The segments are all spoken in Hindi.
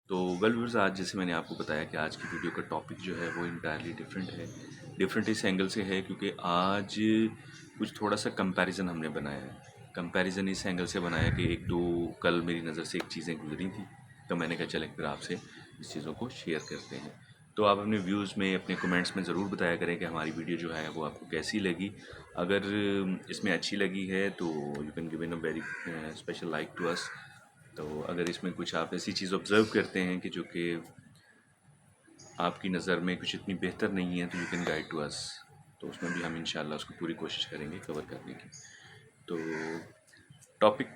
तो वेल व्यूअर्स, आज जैसे मैंने आपको बताया कि आज की वीडियो का टॉपिक जो है वो इंटायरली डिफरेंट है। डिफरेंट इस एंगल से है क्योंकि आज कुछ थोड़ा सा कंपैरिजन हमने बनाया है। कंपैरिजन इस एंगल से बनाया कि एक दो कल मेरी नज़र से एक चीज़ें गुजरी थी, तो मैंने कहा चलें फिर आपसे इस चीज़ों को शेयर करते हैं। तो आप अपने व्यूज़ में, अपने कमेंट्स में ज़रूर बताया करें कि हमारी वीडियो जो है वो आपको कैसी लगी। अगर इसमें अच्छी लगी है तो you can give in a very special like to us. तो अगर इसमें कुछ आप ऐसी चीज़ ऑब्ज़र्व करते हैं कि जो कि आपकी नज़र में कुछ इतनी बेहतर नहीं है, तो you can guide to us. तो उसमें भी हम इंशाल्लाह उसको पूरी कोशिश करेंगे कवर करने की। तो टॉपिक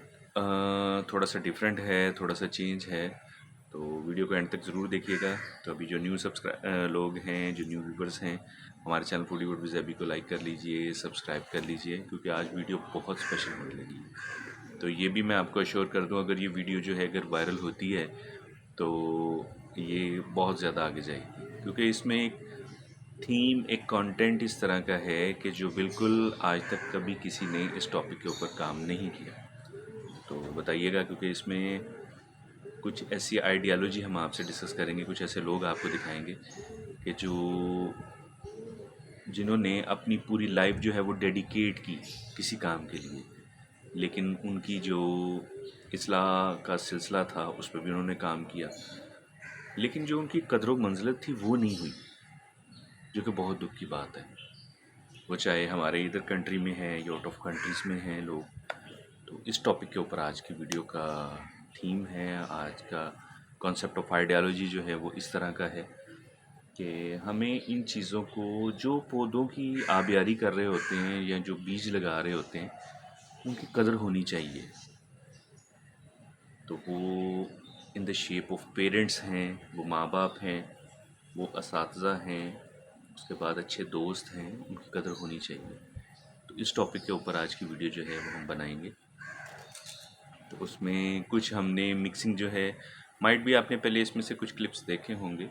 थोड़ा सा डिफरेंट है, थोड़ा सा चेंज है, तो वीडियो को एंड तक ज़रूर देखिएगा। तो अभी जो न्यू लोग हैं, जो न्यू व्यूवर्स हैं हमारे चैनल फूडी वुड विज़ अभी को लाइक कर लीजिए, सब्सक्राइब कर लीजिए, क्योंकि आज वीडियो बहुत स्पेशल होने लगी है। तो ये भी मैं आपको अश्योर कर दूं, अगर ये वीडियो जो है अगर वायरल होती है तो ये बहुत ज़्यादा आगे जाएगी, क्योंकि इसमें एक थीम, एक कंटेंट इस तरह का है कि जो बिल्कुल आज तक कभी किसी ने इस टॉपिक के ऊपर काम नहीं किया। तो बताइएगा, क्योंकि इसमें कुछ ऐसी आइडियालॉजी हम आपसे डिस्कस करेंगे, कुछ ऐसे लोग आपको दिखाएंगे कि जो जिन्होंने अपनी पूरी लाइफ जो है वो डेडिकेट की किसी काम के लिए, लेकिन उनकी जो इस्लाह का सिलसिला था उस पर भी उन्होंने काम किया, लेकिन जो उनकी कदर मंजिलत थी वो नहीं हुई, जो कि बहुत दुख की बात है। वो चाहे हमारे इधर कंट्री में है या आउट ऑफ कंट्रीज़ में हैं लोग। तो इस टॉपिक के ऊपर आज की वीडियो का थीम है, आज का कॉन्सेप्ट ऑफ आइडियालॉजी जो है वो इस तरह का है कि हमें इन चीज़ों को, जो पौधों की आबियारी कर रहे होते हैं या जो बीज लगा रहे होते हैं, उनकी कदर होनी चाहिए। तो वो in the shape of parents हैं, वो माँ बाप हैं, वो असातिज़ा हैं, उसके बाद अच्छे दोस्त हैं, उनकी कदर होनी चाहिए। तो इस टॉपिक के ऊपर आज की वीडियो जो है वो हम बनाएंगे। तो उसमें कुछ हमने मिक्सिंग जो है, माइट भी आपने पहले इसमें से कुछ क्लिप्स देखे होंगे,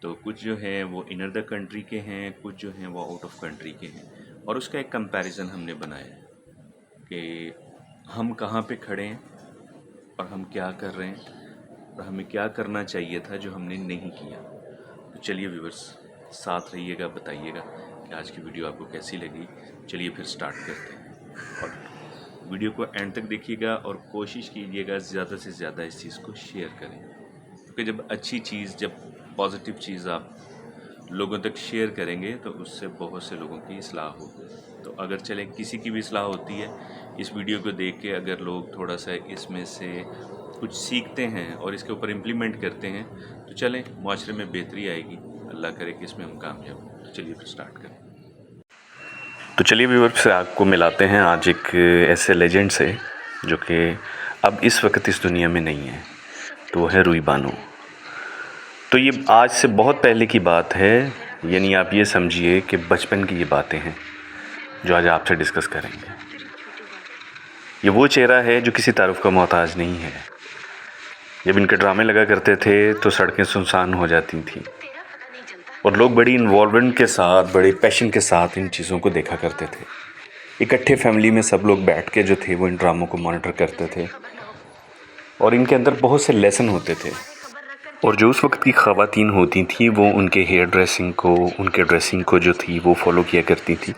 तो कुछ जो है वो इनर द कंट्री के हैं, कुछ जो हैं वो आउट ऑफ कंट्री के हैं, और उसका एक कंपैरिजन हमने बनाया कि हम कहाँ पे खड़े हैं और हम क्या कर रहे हैं और हमें क्या करना चाहिए था जो हमने नहीं किया। तो चलिए व्यूअर्स, साथ रहिएगा, बताइएगा कि आज की वीडियो आपको कैसी लगी। चलिए फिर स्टार्ट करते हैं, और वीडियो को एंड तक देखिएगा और कोशिश कीजिएगा ज़्यादा से ज़्यादा इस चीज़ को शेयर करें, क्योंकि जब अच्छी चीज़, जब पॉजिटिव चीज़ आप लोगों तक शेयर करेंगे तो उससे बहुत से लोगों की इस्लाह होगी। तो अगर चलें किसी की भी इस्लाह होती है, इस वीडियो को देख के अगर लोग थोड़ा सा इसमें से कुछ सीखते हैं और इसके ऊपर इम्प्लीमेंट करते हैं, तो चलें माशरे में बेहतरी आएगी। अल्लाह करे कि इसमें हम कामयाब हों। तो चलिए फिर स्टार्ट करें। तो चलिए व्यूअर्स, से आपको मिलाते हैं आज एक ऐसे लेजेंड से जो कि अब इस वक्त इस दुनिया में नहीं है, तो वो है रूही बानो। तो ये आज से बहुत पहले की बात है, यानी आप ये समझिए कि बचपन की ये बातें हैं जो आज आपसे डिस्कस करेंगे। ये वो चेहरा है जो किसी तारुफ का मोहताज नहीं है। जब इनके ड्रामे लगा करते थे तो सड़कें सुनसान हो जाती थीं और लोग बड़ी इन्वॉल्वमेंट के साथ, बड़े पैशन के साथ इन चीज़ों को देखा करते थे। इकट्ठे फैमिली में सब लोग बैठ के जो थे वो इन ड्रामों को मॉनिटर करते थे, और इनके अंदर बहुत से लेसन होते थे। और जो उस वक्त की ख़वातीन होती थी वो उनके हेयर ड्रेसिंग को, उनके ड्रेसिंग को जो थी वो फॉलो किया करती थी,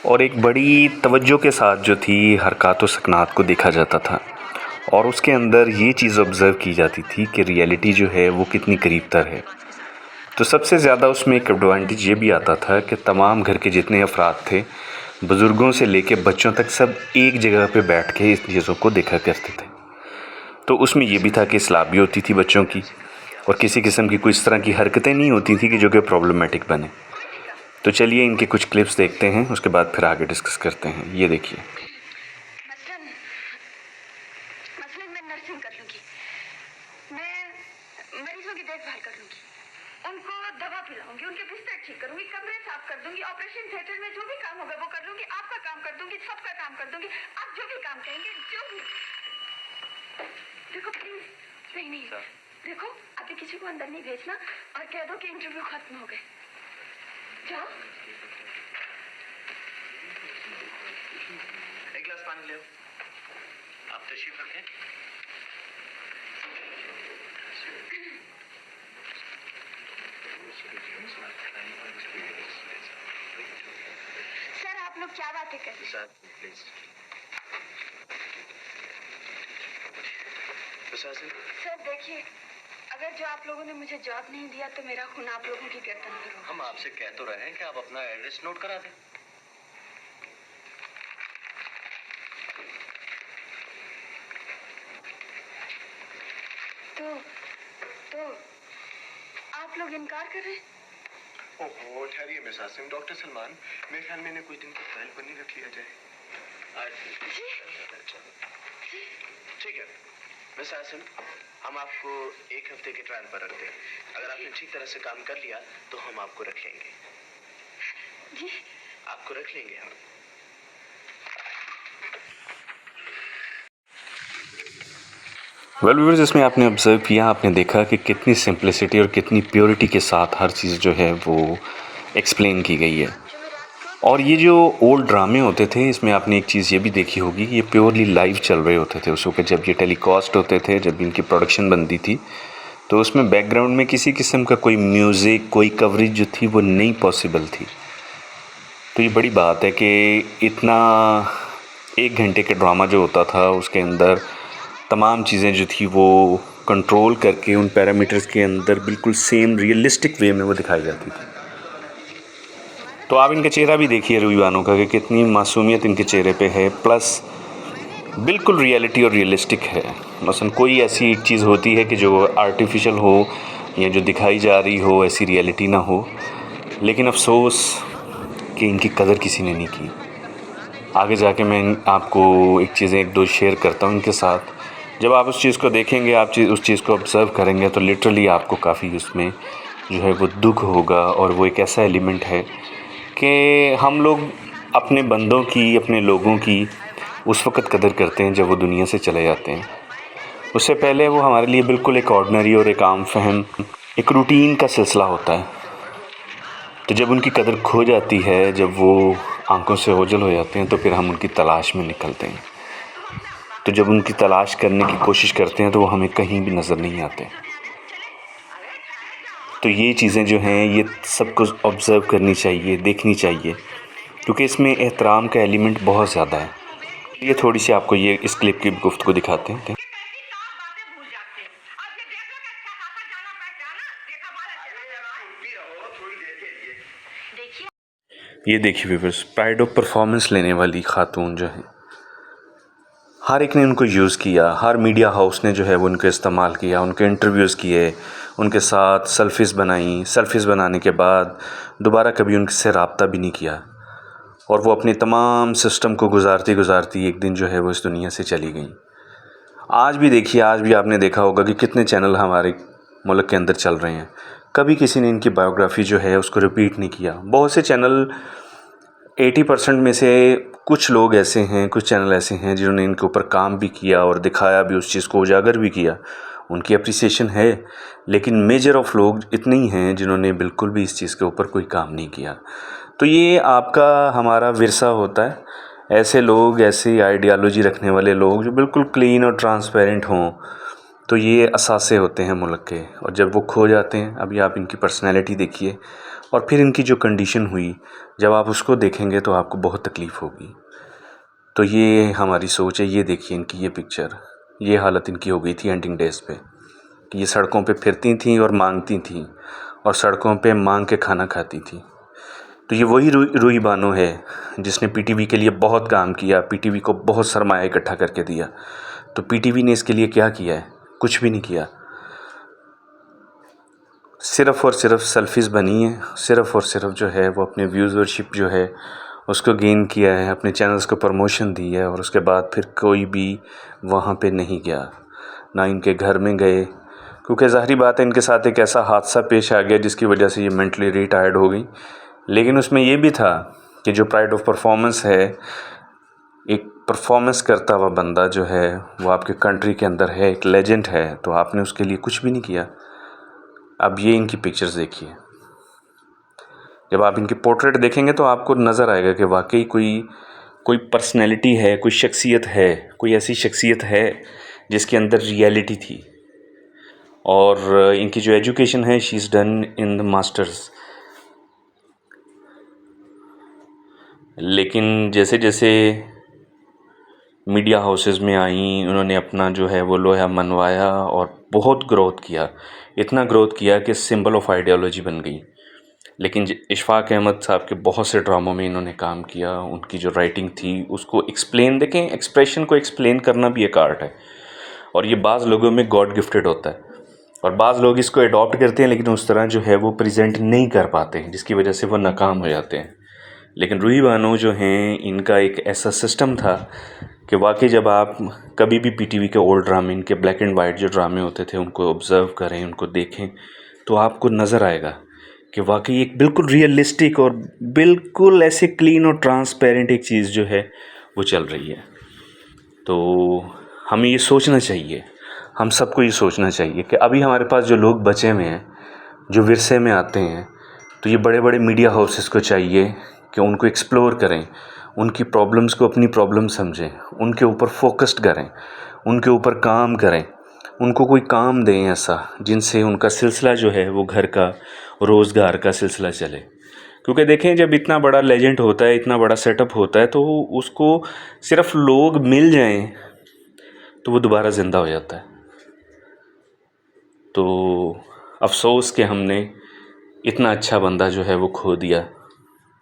और एक बड़ी तवज्जो के साथ जो थी हरकत व सकनात को देखा जाता था, और उसके अंदर ये चीज़ ऑब्ज़र्व की जाती थी कि रियलिटी जो है वो कितनी करीब तर है। तो सबसे ज़्यादा उसमें एक एडवांटेज ये भी आता था कि तमाम घर के जितने अफराद थे, बुज़ुर्गों से लेके बच्चों तक, सब एक जगह पे बैठ के इस चीज़ों को देखा करते थे। तो उसमें ये भी था कि इस्लाह भी होती थी बच्चों की, और किसी किस्म की कोई इस तरह की हरकतें नहीं होती थी कि जो कि प्रॉब्लमेटिक बने। तो चलिए इनके कुछ क्लिप्स देखते हैं, उसके बाद फिर आगे डिस्कस करते हैं। ये देखिए। मसलन मसलन मैं नर्सिंग कर लूँगी, मैं मरीजों की देखभाल कर लूँगी, उनको दवा पिलाऊंगी, उनके बिस्तर ठीक करूँगी, कमरे साफ कर दूँगी, ऑपरेशन थिएटर में जो भी काम होगा वो कर लूँगी, आपका काम कर दूँगी, सबका काम कर दूँगी, आप जो भी काम कहेंगे, जो भी। देखो प्लीज, नहीं नहीं देखो, अभी किसी को अंदर नहीं भेजना और कह दो कि इंटरव्यू खत्म हो गए। जाओ। एक गिलास पानी ले, आप तशरीफ रखें। Sir please. सर देखिए, अगर जो आप लोगों ने मुझे जॉब नहीं दिया तो मेरा खून आप लोगों की गर्दन पर होगा। हम आपसे कह तो रहे हैं कि आप अपना एड्रेस नोट करा दें। तो आप लोग इनकार कर रहे हैं? ओहो ठहरिए मिस आसिम। डॉक्टर सलमान, मेरे ख्याल में इन्हें कुछ दिन तक ट्रायल पर नहीं रख लिया जाए। ठीक है मिस आसिम, हम आपको एक हफ्ते के ट्रायल पर रखते हैं। अगर आपने ठीक तरह से काम कर लिया तो हम आपको रख लेंगे। जी आपको रख लेंगे हम। वेल व्यूअर्स, इसमें आपने ऑब्ज़र्व किया, आपने देखा कि कितनी सिंप्लिसिटी और कितनी प्योरिटी के साथ हर चीज़ जो है वो एक्सप्लेन की गई है। और ये जो ओल्ड ड्रामे होते थे, इसमें आपने एक चीज़ ये भी देखी होगी, ये प्योरली लाइव चल रहे होते थे उस वक्त जब ये टेलीकास्ट होते थे, जब इनकी प्रोडक्शन बनती थी। तो उसमें बैकग्राउंड में किसी किस्म का कोई म्यूज़िक, कोई कवरेज जो थी वो नहीं पॉसिबल थी। तो ये बड़ी बात है कि इतना 1 घंटे का ड्रामा जो होता था उसके अंदर तमाम चीज़ें जो थी वो कंट्रोल करके उन पैरामीटर्स के अंदर बिल्कुल सेम रियलिस्टिक वे में वो दिखाई जाती थी। तो आप इनका चेहरा भी देखिए रूहीबानो का कि कितनी मासूमियत इनके चेहरे पे है, प्लस बिल्कुल रियलिटी और रियलिस्टिक है। मसलन कोई ऐसी एक चीज़ होती है कि जो आर्टिफिशियल हो या जो दिखाई जा रही हो ऐसी रियलिटी ना हो, लेकिन अफसोस कि इनकी कदर किसी ने नहीं की। आगे जाके मैं आपको एक चीज़ें 1-2 शेयर करता हूँ इनके साथ। जब आप उस चीज़ को देखेंगे, आप उस चीज़ को ऑब्ज़र्व करेंगे तो लिटरली आपको काफ़ी उसमें जो है वो दुख होगा। और वो एक ऐसा एलिमेंट है कि हम लोग अपने बंदों की, अपने लोगों की उस वक़्त कदर करते हैं जब वो दुनिया से चले जाते हैं। उससे पहले वो हमारे लिए बिल्कुल एक ऑर्डिनरी और एक आम फहम, एक रूटीन का सिलसिला होता है। तो जब उनकी कदर खो जाती है, जब वो आंखों से ओझल हो जाते हैं, तो फिर हम उनकी तलाश में निकलते हैं। तो जब उनकी तलाश करने की कोशिश करते हैं तो वो हमें कहीं भी नज़र नहीं आते। तो ये चीज़ें जो हैं ये सबको ऑब्ज़र्व करनी चाहिए, देखनी चाहिए, क्योंकि इसमें एहतराम का एलिमेंट बहुत ज़्यादा है। ये थोड़ी सी आपको ये इस क्लिप की गुफ्तगू दिखाते हैं। ये देखिए व्यूअर्स, प्राइड ऑफ परफॉर्मेंस लेने वाली खातून जो है, हर एक ने उनको यूज़ किया, हर मीडिया हाउस ने जो है वो उनको इस्तेमाल किया, उनके इंटरव्यूज़ किए, उनके साथ सेल्फ़ीज़ बनाई। सेल्फ़ीज़ बनाने के बाद दोबारा कभी उनसे रब्ता भी नहीं किया, और वो अपने तमाम सिस्टम को गुज़ारती एक दिन जो है वो इस दुनिया से चली गई। आज भी देखिए, आज भी आपने देखा होगा कि कितने चैनल हमारे मुल्क के अंदर चल रहे हैं, कभी किसी ने इनकी बायोग्राफ़ी जो है उसको रिपीट नहीं किया। बहुत से चैनल 80% में से कुछ लोग ऐसे हैं, कुछ चैनल ऐसे हैं जिन्होंने इनके ऊपर काम भी किया और दिखाया भी, उस चीज़ को उजागर भी किया, उनकी अप्रिसिएशन है। लेकिन मेजर ऑफ़ लोग इतने ही हैं जिन्होंने बिल्कुल भी इस चीज़ के ऊपर कोई काम नहीं किया। तो ये आपका हमारा विरसा होता है, ऐसे लोग, ऐसी आइडियालॉजी रखने वाले लोग जो बिल्कुल क्लीन और ट्रांसपेरेंट हों, तो ये असासे होते हैं मुल्क के। और जब वो खो जाते हैं, अभी आप इनकी पर्सनैलिटी देखिए और फिर इनकी जो कंडीशन हुई, जब आप उसको देखेंगे तो आपको बहुत तकलीफ़ होगी। तो ये हमारी सोच है। ये देखिए इनकी ये पिक्चर, ये हालत इनकी हो गई थी एंडिंग डेज़ पे, कि ये सड़कों पे फिरती थीं और मांगती थीं, और सड़कों पे मांग के खाना खाती थी। तो ये वही रूहीबानो है जिसने पीटीवी के लिए बहुत काम किया, पीटीवी को बहुत सरमाया इकट्ठा करके दिया। तो पीटीवी ने इसके लिए क्या किया है? कुछ भी नहीं किया। सिर्फ़ और सिर्फ सेल्फ़ीज़ बनी है, सिर्फ़ और सिर्फ जो है वो अपने व्यूज़रशिप जो है उसको गेन किया है, अपने चैनल्स को प्रमोशन दी है, और उसके बाद फिर कोई भी वहाँ पे नहीं गया, ना इनके घर में गए, क्योंकि ज़ाहिरी बात है इनके साथ एक ऐसा हादसा पेश आ गया जिसकी वजह से ये मेंटली रिटायर्ड हो गई। लेकिन उसमें ये भी था कि जो प्राइड ऑफ परफॉर्मेंस है, एक परफॉर्मेंस करता हुआ बंदा जो है वो आपके कंट्री के अंदर है, एक लेजेंड है, तो आपने उसके लिए कुछ भी नहीं किया। अब ये इनकी पिक्चर्स देखिए, जब आप इनकी पोर्ट्रेट देखेंगे तो आपको नज़र आएगा कि वाकई कोई पर्सनैलिटी है, कोई शख्सियत है, कोई ऐसी शख्सियत है जिसके अंदर रियलिटी थी। और इनकी जो एजुकेशन है, she is done in the masters. लेकिन जैसे जैसे मीडिया हाउसेस में आई, उन्होंने अपना जो है वो लोहा मनवाया और बहुत ग्रोथ किया, इतना ग्रोथ किया कि सिंबल ऑफ आइडियोलॉजी बन गई। लेकिन इशफाक अहमद साहब के बहुत से ड्रामों में इन्होंने काम किया, उनकी जो राइटिंग थी उसको एक्सप्लेन, देखें एक्सप्रेशन को एक्सप्लेन करना भी एक आर्ट है, और ये बाज़ लोगों में गॉड गिफ्टेड होता है, और बाज़ लोग इसको अडॉप्ट करते हैं लेकिन उस तरह जो है वो प्रेजेंट नहीं कर पाते हैं, जिसकी वजह से वो नाकाम हो जाते हैं। लेकिन रूही बानो जो हैं, इनका एक ऐसा सिस्टम था कि वाकई जब आप कभी भी पीटीवी के ओल्ड ड्रामे, इनके ब्लैक एंड वाइट जो ड्रामे होते थे, उनको ऑब्ज़र्व करें, उनको देखें, तो आपको नज़र आएगा कि वाकई एक बिल्कुल रियलिस्टिक और बिल्कुल ऐसे क्लीन और ट्रांसपेरेंट एक चीज़ जो है वो चल रही है। तो हमें ये सोचना चाहिए, हम सबको ये सोचना चाहिए कि अभी हमारे पास जो लोग बचे हुए हैं, जो विरसे में आते हैं, तो ये बड़े बड़े मीडिया हाउसेस को चाहिए कि उनको एक्सप्लोर करें, उनकी प्रॉब्लम्स को अपनी प्रॉब्लम समझें, उनके ऊपर फोकस्ड करें, उनके ऊपर काम करें, उनको कोई काम दें ऐसा जिनसे उनका सिलसिला जो है वो घर का, रोज़गार का सिलसिला चले। क्योंकि देखें, जब इतना बड़ा लेजेंड होता है, इतना बड़ा सेटअप होता है, तो उसको सिर्फ लोग मिल जाएं तो वो दोबारा ज़िंदा हो जाता है। तो अफसोस कि हमने इतना अच्छा बंदा जो है वो खो दिया,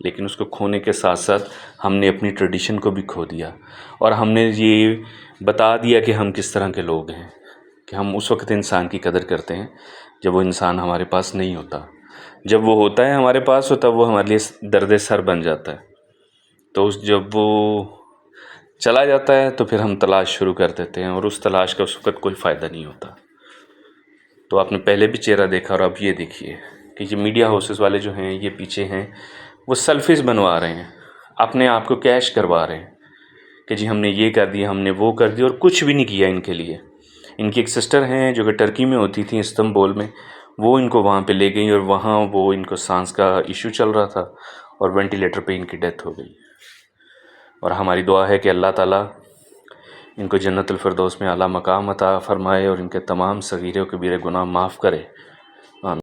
लेकिन उसको खोने के साथ साथ हमने अपनी ट्रेडिशन को भी खो दिया, और हमने ये बता दिया कि हम किस तरह के लोग हैं, कि हम उस वक्त इंसान की कदर करते हैं जब वो इंसान हमारे पास नहीं होता। जब वो होता है हमारे पास, तब वो हमारे लिए दर्द सर बन जाता है। तो जब वो चला जाता है तो फिर हम तलाश शुरू कर देते हैं, और उस तलाश का उस वक्त कोई फ़ायदा नहीं होता। तो आपने पहले भी चेहरा देखा, और अब ये देखिए कि ये मीडिया हाउसेस वाले जो हैं, ये पीछे हैं, वो सेल्फीज बनवा रहे हैं, अपने आप को कैश करवा रहे हैं कि जी हमने ये कर दिया, हमने वो कर दिया, और कुछ भी नहीं किया इनके लिए। इनकी एक सिस्टर हैं जो कि टर्की में होती थी, इस्तांबुल में, वो इनको वहाँ पे ले गई, और वहाँ वो इनको सांस का इशू चल रहा था और वेंटिलेटर पे इनकी डेथ हो गई। और हमारी दुआ है कि अल्लाह ताला इनको जन्नतुल फिरदौस में आला मकाम अता फ़रमाए और इनके तमाम सगीरे और कबीरे गुनाह माफ़ करे।